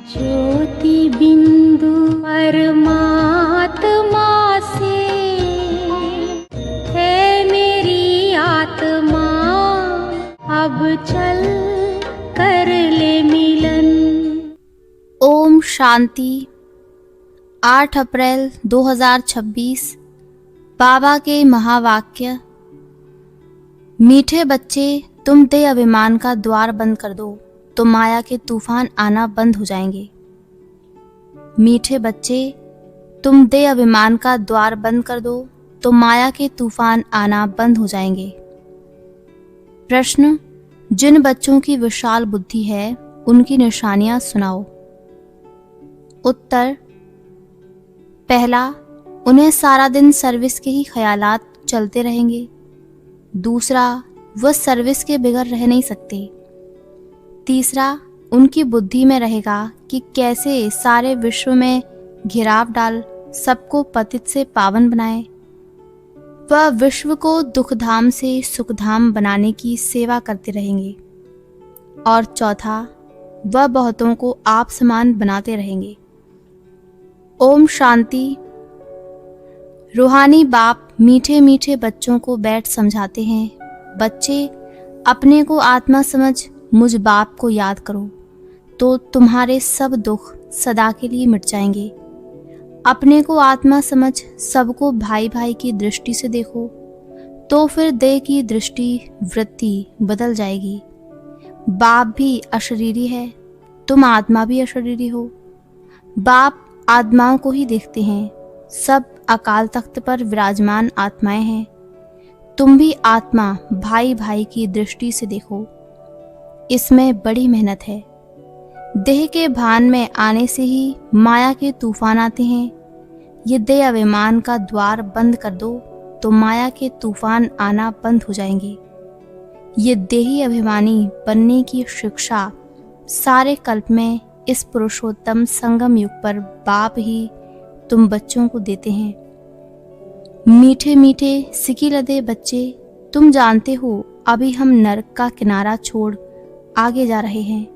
ज्योति बिंदु परमात्मा से है मेरी आत्मा, अब चल कर ले मिलन। ओम शांति। 8 अप्रैल 2026 बाबा के महावाक्य। मीठे बच्चे, तुम दे अभिमान का द्वार बंद कर दो तो माया के तूफान आना बंद हो जाएंगे। मीठे बच्चे, तुम दे अभिमान का द्वार बंद कर दो तो माया के तूफान आना बंद हो जाएंगे। प्रश्न: जिन बच्चों की विशाल बुद्धि है उनकी निशानियां सुनाओ। उत्तर: पहला, उन्हें सारा दिन सर्विस के ही ख्यालात चलते रहेंगे। दूसरा, वह सर्विस के बगैर रह नहीं सकते। तीसरा, उनकी बुद्धि में रहेगा कि कैसे सारे विश्व में घिराव डाल सबको पतित से पावन बनाए। वह विश्व को दुखधाम से सुखधाम बनाने की सेवा करते रहेंगे। और चौथा, वह बहुतों को आप समान बनाते रहेंगे। ओम शांति। रूहानी बाप मीठे मीठे बच्चों को बैठ समझाते हैं, बच्चे अपने को आत्मा समझ मुझ बाप को याद करो तो तुम्हारे सब दुख सदा के लिए मिट जाएंगे। अपने को आत्मा समझ सबको भाई भाई की दृष्टि से देखो तो फिर देह की दृष्टि वृत्ति बदल जाएगी। बाप भी अशरीरी है, तुम आत्मा भी अशरीरी हो। बाप आत्माओं को ही देखते हैं, सब अकाल तख्त पर विराजमान आत्माएं हैं। तुम भी आत्मा भाई भाई की दृष्टि से देखो। इसमें बड़ी मेहनत है। देह के भान में आने से ही माया के तूफान आते हैं। ये देह अभिमान का द्वार बंद कर दो तो माया के तूफान आना बंद हो जाएंगे। ये देही अभिमानी बनने की शिक्षा सारे कल्प में इस पुरुषोत्तम संगम युग पर बाप ही तुम बच्चों को देते हैं। मीठे मीठे सिकी लदे बच्चे, तुम जानते हो अभी हम नरक का किनारा छोड़ आगे जा रहे हैं।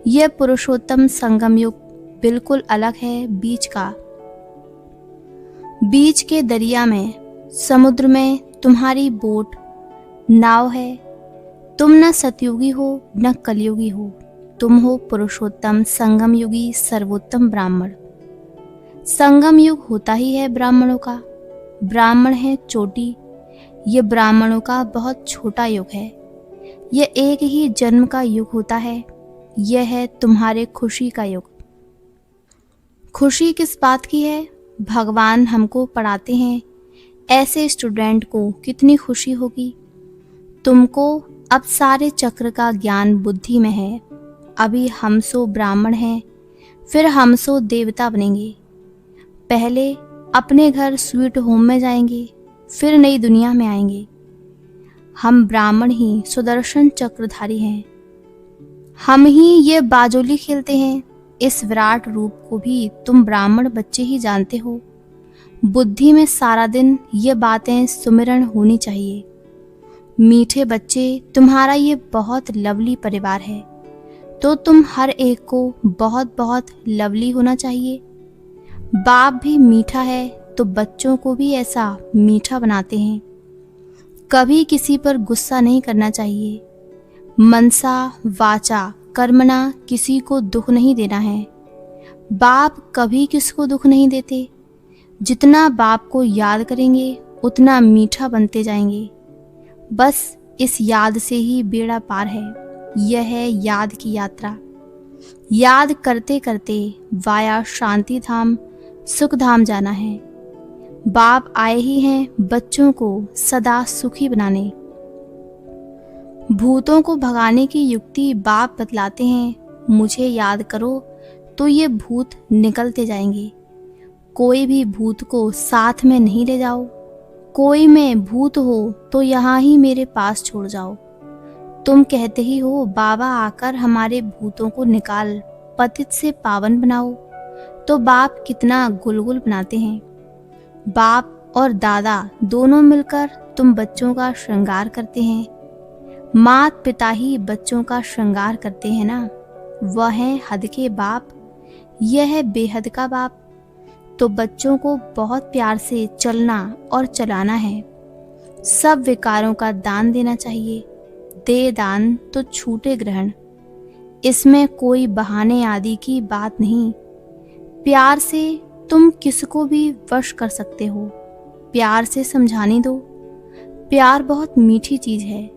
यह पुरुषोत्तम संगम युग बिल्कुल अलग है बीच का। बीच के दरिया में, समुद्र में तुम्हारी बोट नाव है। तुम न सतयुगी हो न कलयुगी हो, तुम हो पुरुषोत्तम संगम युगी सर्वोत्तम ब्राह्मण। संगम युग होता ही है ब्राह्मणों का। ब्राह्मण है चोटी। ये ब्राह्मणों का बहुत छोटा युग है। यह एक ही जन्म का युग होता है। यह है तुम्हारे खुशी का युग। खुशी किस बात की है? भगवान हमको पढ़ाते हैं, ऐसे स्टूडेंट को कितनी खुशी होगी। तुमको अब सारे चक्र का ज्ञान बुद्धि में है। अभी हम सो ब्राह्मण हैं, फिर हम सो देवता बनेंगे। पहले अपने घर स्वीट होम में जाएंगे, फिर नई दुनिया में आएंगे। हम ब्राह्मण ही सुदर्शन चक्रधारी हैं। हम ही ये बाजोली खेलते हैं। इस विराट रूप को भी तुम ब्राह्मण बच्चे ही जानते हो। बुद्धि में सारा दिन ये बातें सुमिरन होनी चाहिए। मीठे बच्चे, तुम्हारा ये बहुत लवली परिवार है तो तुम हर एक को बहुत बहुत लवली होना चाहिए। बाप भी मीठा है तो बच्चों को भी ऐसा मीठा बनाते हैं। कभी किसी पर गुस्सा नहीं करना चाहिए। मनसा वाचा कर्मणा किसी को दुख नहीं देना है। बाप कभी किसको दुख नहीं देते। जितना बाप को याद करेंगे उतना मीठा बनते जाएंगे। बस इस याद से ही बेड़ा पार है। यह है याद की यात्रा। याद करते करते वाया शांति धाम सुख धाम जाना है। बाप आए ही हैं बच्चों को सदा सुखी बनाने। भूतों को भगाने की युक्ति बाप बतलाते हैं। मुझे याद करो तो ये भूत निकलते जाएंगे। कोई भी भूत को साथ में नहीं ले जाओ। कोई में भूत हो तो यहाँ ही मेरे पास छोड़ जाओ। तुम कहते ही हो बाबा आकर हमारे भूतों को निकाल पतित से पावन बनाओ, तो बाप कितना गुलगुल बनाते हैं। बाप और दादा दोनों मिलकर तुम बच्चों का श्रृंगार करते हैं। माता पिता ही बच्चों का श्रृंगार करते हैं ना। वह हैं हद के बाप। यह है बेहद का बाप। तो बच्चों को बहुत प्यार से चलना और चलाना है। सब विकारों का दान देना चाहिए। दे दान तो छूटे ग्रहण। इसमें कोई बहाने आदि की बात नहीं। प्यार से तुम किसको भी वश कर सकते हो। प्यार से समझाने दो। प्यार बहुत मीठी चीज है।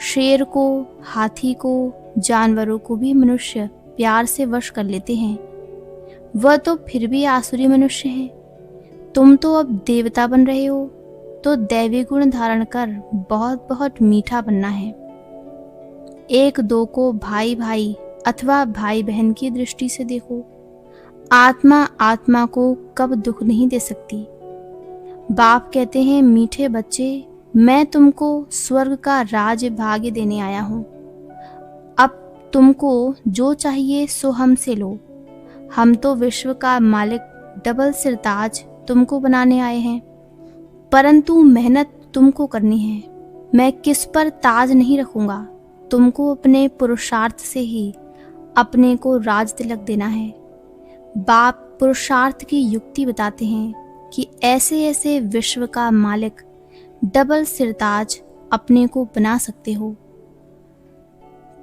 शेर को, हाथी को, जानवरों को भी मनुष्य प्यार से वश कर लेते हैं। वह तो फिर भी आसुरी मनुष्य है। तुम तो अब देवता बन रहे हो, तो दैवी गुण धारण कर बहुत बहुत मीठा बनना है। एक दो को भाई भाई अथवा भाई बहन की दृष्टि से देखो। आत्मा आत्मा को कब दुख नहीं दे सकती। बाप कहते हैं, मीठे बच्चे, मैं तुमको स्वर्ग का राज भाग्य देने आया हूँ। अब तुमको जो चाहिए सो हमसे लो। हम तो विश्व का मालिक डबल सिरताज तुमको बनाने आए हैं, परंतु मेहनत तुमको करनी है। मैं किस पर ताज नहीं रखूंगा। तुमको अपने पुरुषार्थ से ही अपने को राज तिलक देना है। बाप पुरुषार्थ की युक्ति बताते हैं कि ऐसे ऐसे विश्व का मालिक डबल सिरताज अपने को बना सकते हो।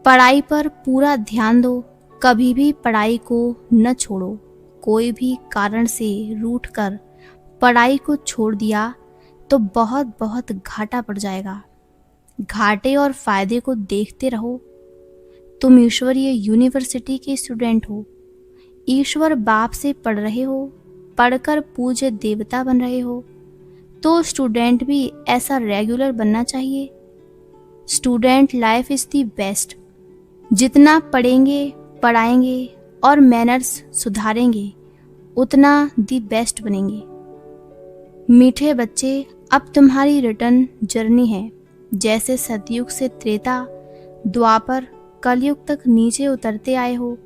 पढ़ाई पर पूरा ध्यान दो। कभी भी पढ़ाई को न छोड़ो। कोई भी कारण से रूठकर पढ़ाई को छोड़ दिया तो बहुत बहुत घाटा पड़ जाएगा। घाटे और फायदे को देखते रहो। तुम ईश्वरीय यूनिवर्सिटी के स्टूडेंट हो। ईश्वर बाप से पढ़ रहे हो। पढ़कर पूज्य देवता बन रहे हो, तो स्टूडेंट भी ऐसा रेगुलर बनना चाहिए। Student life is the best. जितना पढ़ेंगे, पढ़ाएंगे और मैनर्स सुधारेंगे, उतना दी बेस्ट बनेंगे। मीठे बच्चे, अब तुम्हारी रिटर्न जर्नी है। जैसे सतयुग से त्रेता, द्वापर, कलयुग तक नीचे उतरते आए हो,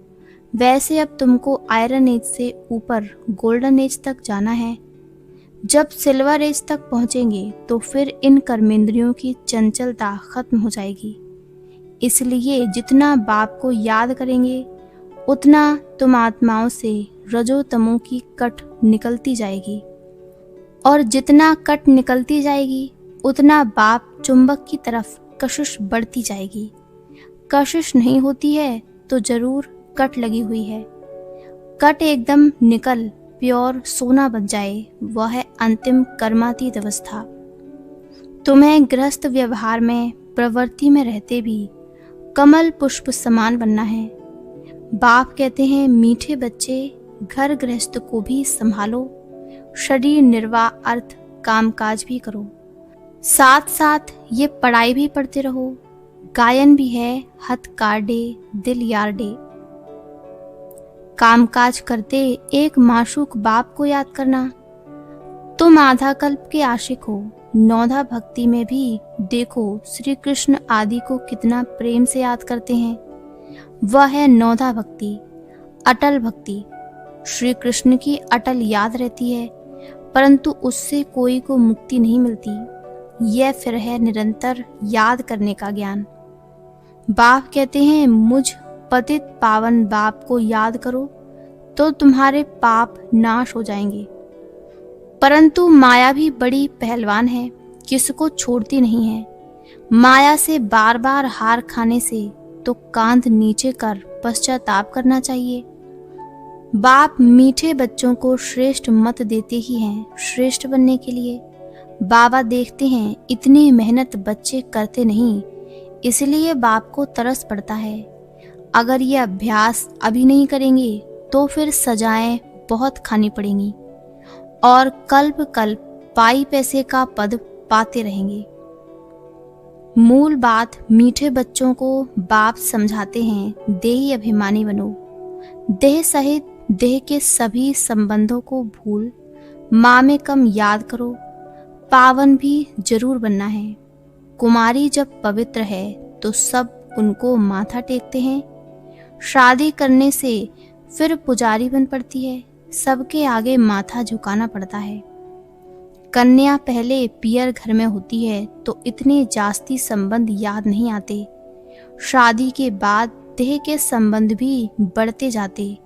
वैसे अब तुमको आयरन एज से ऊपर गोल्डन एज तक जाना है। जब सिल्वर एज तक पहुंचेंगे तो फिर इन कर्मेंद्रियों की चंचलता खत्म हो जाएगी। इसलिए जितना बाप को याद करेंगे, उतना तुम आत्माओं से रजो तमो की कट निकलती जाएगी, और जितना कट निकलती जाएगी उतना बाप चुंबक की तरफ कशिश बढ़ती जाएगी। कशिश नहीं होती है तो जरूर कट लगी हुई है। कट एकदम निकल प्योर सोना बन जाए, वह है अंतिम कर्मातीत अवस्था। तुम्हें गृहस्थ व्यवहार में, प्रवृत्ति में रहते भी कमल पुष्प समान बनना है। बाप कहते हैं, मीठे बच्चे, घर गृहस्थ को भी संभालो। शरीर निर्वाह अर्थ कामकाज भी करो। साथ साथ ये पढ़ाई भी पढ़ते रहो। गायन भी है, हथ काटे दिल यार्डे। कामकाज करते एक माशूक बाप को याद करना। तुम आधा कल्प के आशिक हो। नौधा भक्ति में भी देखो श्री कृष्ण आदि को कितना प्रेम से याद करते हैं। वह है नौधा भक्ति, अटल भक्ति। श्री कृष्ण की अटल याद रहती है, परंतु उससे कोई को मुक्ति नहीं मिलती। यह फिर है निरंतर याद करने का ज्ञान। बाप कहते हैं, मुझ पतित पावन बाप को याद करो तो तुम्हारे पाप नाश हो जाएंगे। परंतु माया भी बड़ी पहलवान है, किसको छोड़ती नहीं है। माया से बार बार हार खाने से तो कांध नीचे कर पश्चाताप करना चाहिए। बाप मीठे बच्चों को श्रेष्ठ मत देते ही हैं श्रेष्ठ बनने के लिए। बाबा देखते हैं इतनी मेहनत बच्चे करते नहीं, इसलिए बाप को तरस पड़ता है। अगर ये अभ्यास अभी नहीं करेंगे तो फिर सजाएं बहुत खानी पड़ेंगी और कल्प कल्प पाई पैसे का पद पाते रहेंगे। मूल बात मीठे बच्चों को बाप समझाते हैं, देही अभिमानी बनो। देह सहित देह के सभी संबंधों को भूल माँ में कम याद करो। पावन भी जरूर बनना है। कुमारी जब पवित्र है तो सब उनको माथा टेकते हैं। शादी करने से फिर पुजारी बन पड़ती है, सबके आगे माथा झुकाना पड़ता है। कन्या पहले पियर घर में होती है तो इतने जास्ती संबंध याद नहीं आते। शादी के बाद देह के संबंध भी बढ़ते जाते।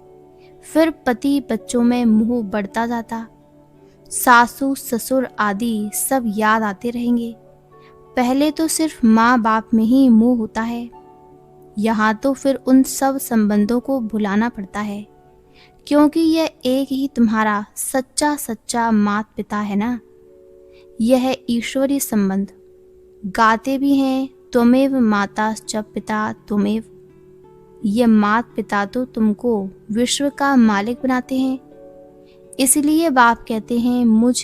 फिर पति बच्चों में मोह बढ़ता जाता, सासू ससुर आदि सब याद आते रहेंगे। पहले तो सिर्फ माँ बाप में ही मोह होता है, यहाँ तो फिर उन सब संबंधों को भुलाना पड़ता है, क्योंकि यह एक ही तुम्हारा सच्चा सच्चा माता पिता है ना। यह है ईश्वरीय संबंध। गाते भी हैं त्वमेव माता च पिता त्वमेव। ये माता पिता तो तुमको विश्व का मालिक बनाते हैं। इसलिए बाप कहते हैं मुझ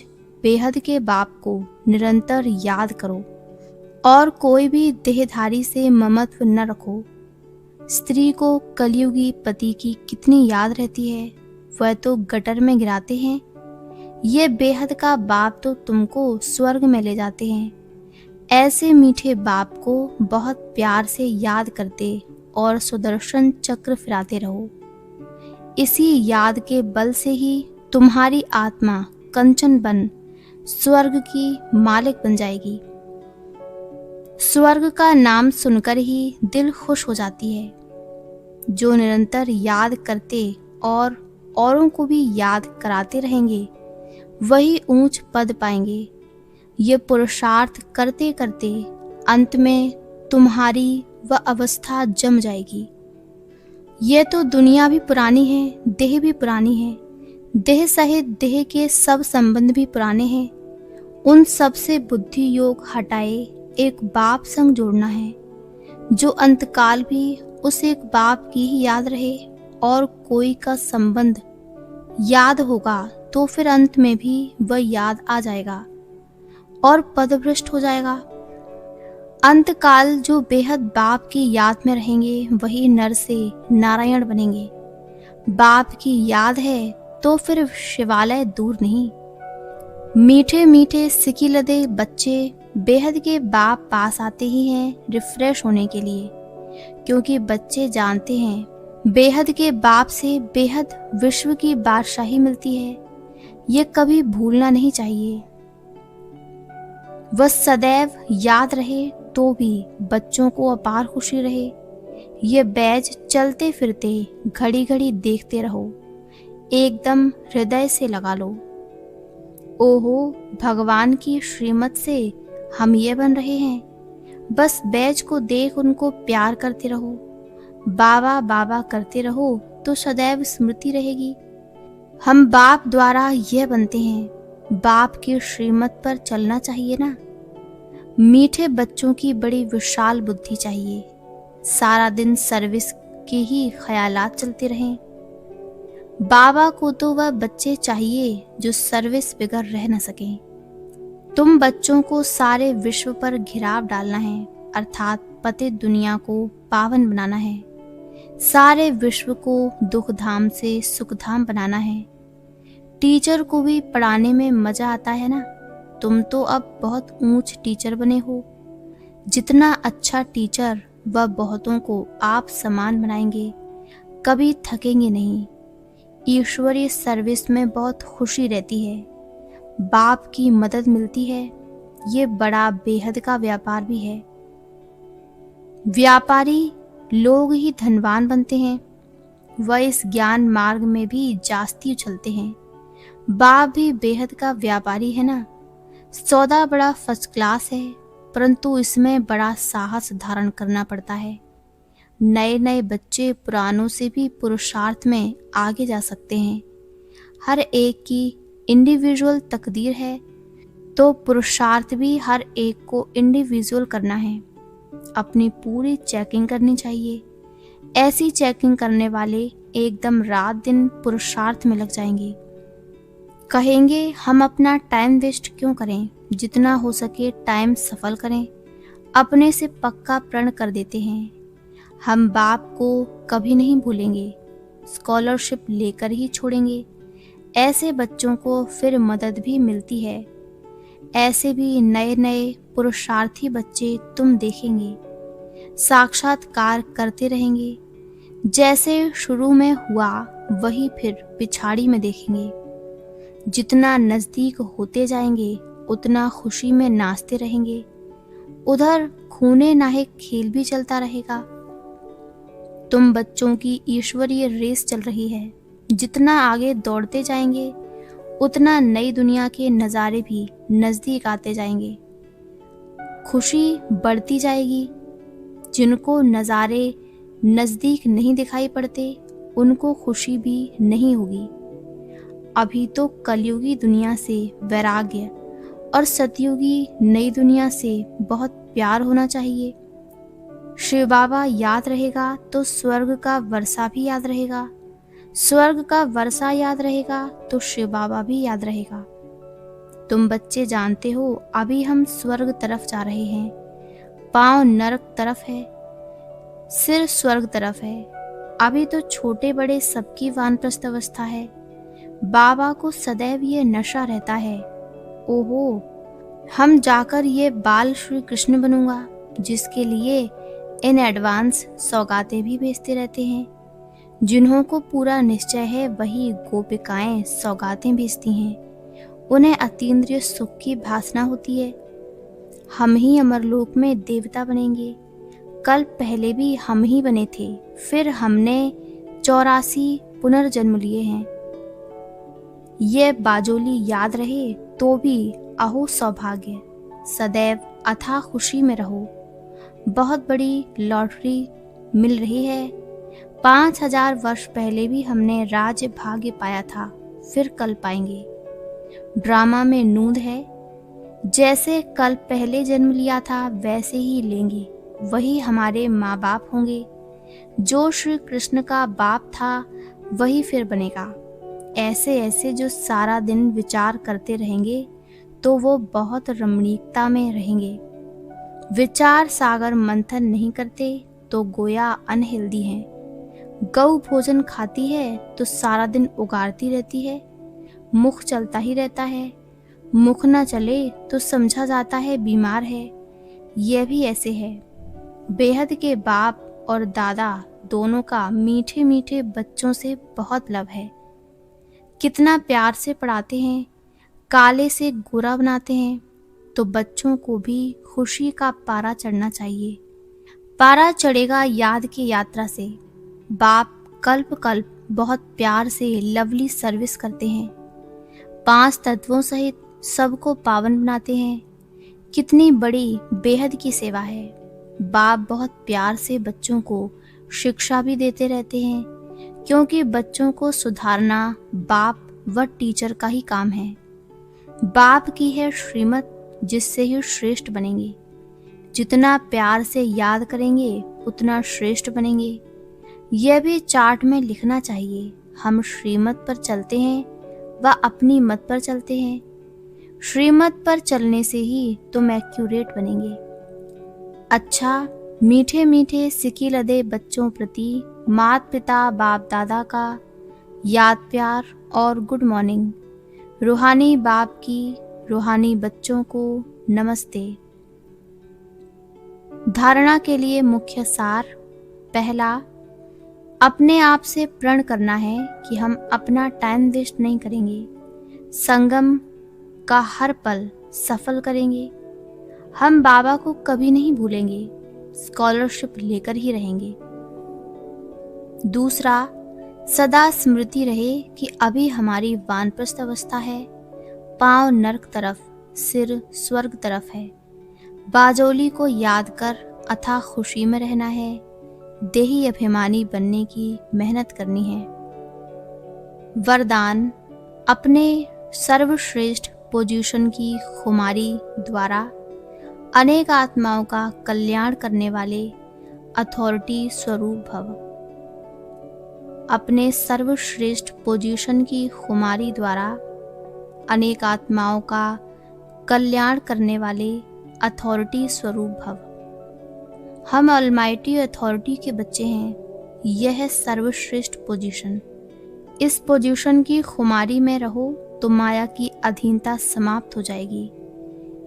बेहद के बाप को निरंतर याद करो और कोई भी देहधारी से ममत्व न रखो। स्त्री को कलयुगी पति की कितनी याद रहती है, वह तो गटर में गिराते हैं। ये बेहद का बाप तो तुमको स्वर्ग में ले जाते हैं। ऐसे मीठे बाप को बहुत प्यार से याद करते और सुदर्शन चक्र फिराते रहो। इसी याद के बल से ही तुम्हारी आत्मा कंचन बन स्वर्ग की मालिक बन जाएगी। स्वर्ग का नाम सुनकर ही दिल खुश हो जाती है। जो निरंतर याद करते और औरों को भी याद कराते रहेंगे, वही ऊंच पद पाएंगे। ये पुरुषार्थ करते करते अंत में तुम्हारी वह अवस्था जम जाएगी। ये तो दुनिया भी पुरानी है, देह भी पुरानी है, देह सहित देह के सब संबंध भी पुराने हैं। उन सब से बुद्धि योग हटाए एक बाप संग जोड़ना है, जो अंतकाल भी उस एक बाप की ही याद रहे। और कोई का संबंध याद होगा तो फिर अंत में भी वह याद आ जाएगा और पदभ्रष्ट हो जाएगा। अंतकाल जो बेहद बाप की याद में रहेंगे, वही नर से नारायण बनेंगे। बाप की याद है तो फिर शिवालय दूर नहीं। मीठे मीठे सिकिलदे बच्चे बेहद के बाप पास आते ही हैं रिफ्रेश होने के लिए, क्योंकि बच्चे जानते हैं बेहद के बाप से बेहद विश्व की बादशाही मिलती है। ये कभी भूलना नहीं चाहिए। वह सदैव याद रहे तो भी बच्चों को अपार खुशी रहे। ये बैज चलते फिरते घड़ी घड़ी देखते रहो, एकदम हृदय से लगा लो। ओहो, भगवान की श्रीमत से हम ये बन रहे हैं। बस बैज को देख उनको प्यार करते रहो, बाबा बाबा करते रहो तो सदैव स्मृति रहेगी। हम बाप द्वारा यह बनते हैं, बाप की श्रीमत पर चलना चाहिए ना। मीठे बच्चों की बड़ी विशाल बुद्धि चाहिए। सारा दिन सर्विस के ही ख्यालात चलते रहें। बाबा को तो वह बच्चे चाहिए जो सर्विस बिगर रह न सकें। तुम बच्चों को सारे विश्व पर घिराव डालना है, अर्थात पतित दुनिया को पावन बनाना है। सारे विश्व को दुख धाम से सुख धाम बनाना है। टीचर को भी पढ़ाने में मजा आता है ना। तुम तो अब बहुत ऊंच टीचर बने हो। जितना अच्छा टीचर, वह बहुतों को आप समान बनाएंगे, कभी थकेंगे नहीं। ईश्वरीय सर्विस में बहुत खुशी रहती है, बाप की मदद मिलती है। ये बड़ा बेहद का व्यापार भी है। व्यापारी लोग ही धनवान बनते हैं। वह इस ज्ञान मार्ग में भी जास्ती उछलते हैं। बाप भी बेहद का व्यापारी है ना। सौदा बड़ा फर्स्ट क्लास है, परंतु इसमें बड़ा साहस धारण करना पड़ता है। नए नए बच्चे पुरानों से भी पुरुषार्थ में आगे जा सकते हैं। हर एक की इंडिविजुअल तकदीर है, तो पुरुषार्थ भी हर एक को इंडिविजुअल करना है। अपनी पूरी चेकिंग करनी चाहिए। ऐसी चेकिंग करने वाले एकदम रात दिन पुरुषार्थ में लग जाएंगे। कहेंगे हम अपना टाइम वेस्ट क्यों करें, जितना हो सके टाइम सफल करें। अपने से पक्का प्रण कर देते हैं, हम बाप को कभी नहीं भूलेंगे, स्कॉलरशिप लेकर ही छोड़ेंगे। ऐसे बच्चों को फिर मदद भी मिलती है। ऐसे भी नए नए पुरुषार्थी बच्चे तुम देखेंगे, साक्षात्कार करते रहेंगे। जैसे शुरू में हुआ वही फिर पिछाड़ी में देखेंगे। जितना नजदीक होते जाएंगे उतना खुशी में नाचते रहेंगे। उधर खूने नाहिक खेल भी चलता रहेगा। तुम बच्चों की ईश्वरीय रेस चल रही है। जितना आगे दौड़ते जाएंगे उतना नई दुनिया के नज़ारे भी नज़दीक आते जाएंगे। खुशी बढ़ती जाएगी। जिनको नज़ारे नज़दीक नहीं दिखाई पड़ते उनको खुशी भी नहीं होगी। अभी तो कलयुगी दुनिया से वैराग्य और सतयुगी नई दुनिया से बहुत प्यार होना चाहिए। शिव बाबा याद रहेगा तो स्वर्ग का वर्षा भी याद रहेगा, स्वर्ग का वर्षा याद रहेगा तो शिव बाबा भी याद रहेगा। तुम बच्चे जानते हो अभी हम स्वर्ग तरफ जा रहे हैं। पांव नरक तरफ है, सिर स्वर्ग तरफ है। अभी तो छोटे बड़े सबकी वानप्रस्थ अवस्था है। बाबा को सदैव ये नशा रहता है, ओहो हम जाकर ये बाल श्री कृष्ण बनूंगा, जिसके लिए इन एडवांस सौगातें भी भेजते रहते हैं। जिन्हों को पूरा निश्चय है वही गोपिकाएं सौगातें भेजती हैं। उन्हें अतीन्द्रिय सुख की भासना होती है। हम ही अमरलोक में देवता बनेंगे। कल पहले भी हम ही बने थे, फिर हमने 84 पुनर्जन्म लिए हैं। ये बाजोली याद रहे तो भी अहो सौभाग्य, सदैव अथाह खुशी में रहो। बहुत बड़ी लॉटरी मिल रही है। 5000 वर्ष पहले भी हमने राज्य भाग्य पाया था, फिर कल पाएंगे। ड्रामा में नूंद है, जैसे कल पहले जन्म लिया था वैसे ही लेंगे। वही हमारे माँ बाप होंगे। जो श्री कृष्ण का बाप था वही फिर बनेगा। ऐसे ऐसे जो सारा दिन विचार करते रहेंगे तो वो बहुत रमणीकता में रहेंगे। विचार सागर मंथन नहीं करते तो गोया अनहेल्दी हैं। गौ भोजन खाती है तो सारा दिन उगारती रहती है। मुख चलता ही रहता है, मुख न चले तो समझा जाता है बीमार है। यह भी ऐसे है। बेहद के बाप और दादा दोनों का मीठे मीठे बच्चों से बहुत लव है। कितना प्यार से पढ़ाते हैं, काले से गोरा बनाते हैं। तो बच्चों को भी खुशी का पारा चढ़ना चाहिए। पारा चढ़ेगा याद की यात्रा से। बाप कल्प कल्प बहुत प्यार से लवली सर्विस करते हैं। 5 तत्वों सहित सबको पावन बनाते हैं। कितनी बड़ी बेहद की सेवा है। बाप बहुत प्यार से बच्चों को शिक्षा भी देते रहते हैं, क्योंकि बच्चों को सुधारना बाप व टीचर का ही काम है। बाप की है श्रीमत, जिससे ही श्रेष्ठ बनेंगे। जितना प्यार से याद करेंगे उतना श्रेष्ठ बनेंगे। यह भी चार्ट में लिखना चाहिए। हम श्रीमत पर चलते हैं व अपनी मत पर चलते हैं। श्रीमत पर चलने से ही तुम एक्यूरेट बनेंगे। अच्छा, मीठे मीठे सिकी लदे बच्चों प्रति माता पिता बाप दादा का याद प्यार और गुड मॉर्निंग। रूहानी बाप की रूहानी बच्चों को नमस्ते। धारणा के लिए मुख्य सार। पहला, अपने आप से प्रण करना है कि हम अपना टाइम वेस्ट नहीं करेंगे। संगम का हर पल सफल करेंगे। हम बाबा को कभी नहीं भूलेंगे। स्कॉलरशिप लेकर ही रहेंगे। दूसरा, सदा स्मृति रहे कि अभी हमारी वानप्रस्थ अवस्था है। पांव नरक तरफ, सिर स्वर्ग तरफ है। बाजोली को याद कर अथाह खुशी में रहना है। देही अभिमानी बनने की मेहनत करनी है। वरदान, अपने सर्वश्रेष्ठ पोजीशन की खुमारी द्वारा अनेक आत्माओं का कल्याण करने वाले अथॉरिटी स्वरूप भव। अपने सर्वश्रेष्ठ पोजीशन की खुमारी द्वारा अनेक आत्माओं का कल्याण करने वाले अथॉरिटी स्वरूप भव। हम ऑलमाइटी अथॉरिटी के बच्चे हैं। यह है सर्वश्रेष्ठ पोजीशन। इस पोजीशन की खुमारी में रहो तो माया की अधीनता समाप्त हो जाएगी।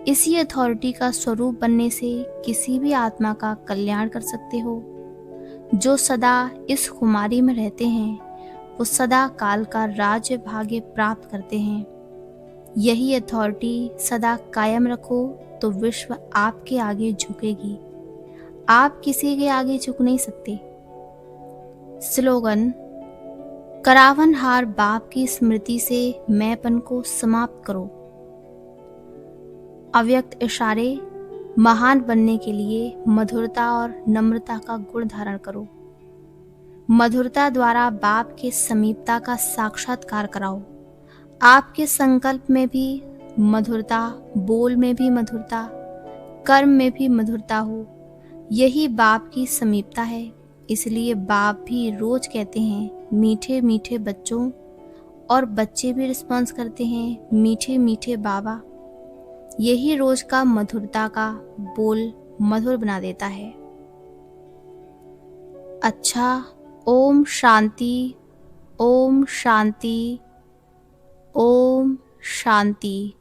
इसी अथॉरिटी का स्वरूप बनने से किसी भी आत्मा का कल्याण कर सकते हो। जो सदा इस खुमारी में रहते हैं वो सदा काल का राज्य भाग्य प्राप्त करते हैं। यही अथॉरिटी सदा कायम रखो तो विश्व आपके आगे झुकेगी। आप किसी के आगे झुक नहीं सकते। स्लोगन, करावनहार बाप की स्मृति से मैंपन को समाप्त करो। अव्यक्त इशारे महान बनने के लिए मधुरता और नम्रता का गुण धारण करो। मधुरता द्वारा बाप के समीपता का साक्षात्कार कराओ। आपके संकल्प में भी मधुरता, बोल में भी मधुरता, कर्म में भी मधुरता हो। यही बाप की समीपता है। इसलिए बाप भी रोज कहते हैं मीठे मीठे बच्चों, और बच्चे भी रिस्पॉन्स करते हैं मीठे मीठे बाबा। यही रोज का मधुरता का बोल मधुर बना देता है। अच्छा, ओम शांति, ओम शांति, ओम शांति।